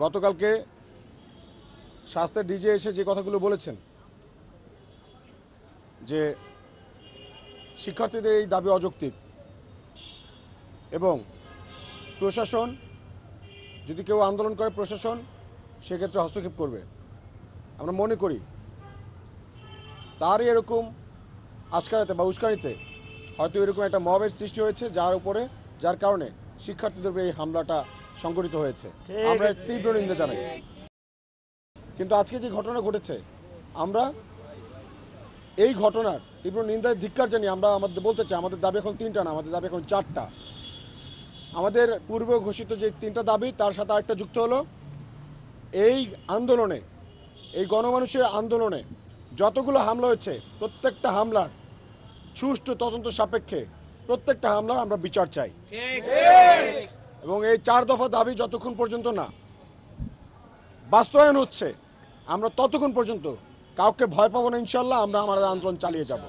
গতকালকে স্বাস্থ্যের ডিজি এসে যে কথাগুলো বলেছেন যে শিক্ষার্থীদের এই দাবি অযৌক্তিক এবং প্রশাসন যদি কেউ আন্দোলন করে প্রশাসন সেক্ষেত্রে হস্তক্ষেপ করবে। আমরা মনে করি তারই এরকম আশকারাতে বা উস্কানিতে হয়তো এরকম একটা মবের সৃষ্টি হয়েছে যার কারণে শিক্ষার্থীদের উপরে এই হামলাটা সংঘটিত হয়েছে। আমরা তীব্র নিন্দা জানাই। কিন্তু আজকে যে ঘটনা ঘটেছে আমরা এই ঘটনার তীব্র নিন্দায় ধিক্কার জানি। আমরা বলতে চাই আমাদের দাবি এখন 3টা না, আমাদের দাবি এখন 4টা। আমাদের পূর্বে ঘোষিত যে 3টা দাবি তার সাথে আরেকটা যুক্ত হলো এই আন্দোলনে, এই গণমানুষের আন্দোলনে যতগুলো হামলা হয়েছে প্রত্যেকটা হামলার সুষ্ঠু তদন্ত সাপেক্ষে প্রত্যেকটা হামলার আমরা বিচার চাই এবং এই 4 দফা দাবি যতক্ষণ পর্যন্ত না বাস্তবায়ন হচ্ছে আমরা ততক্ষণ পর্যন্ত কাউকে ভয় পাবো না। ইনশাল্লাহ আমরা আমাদের আন্দোলন চালিয়ে যাব।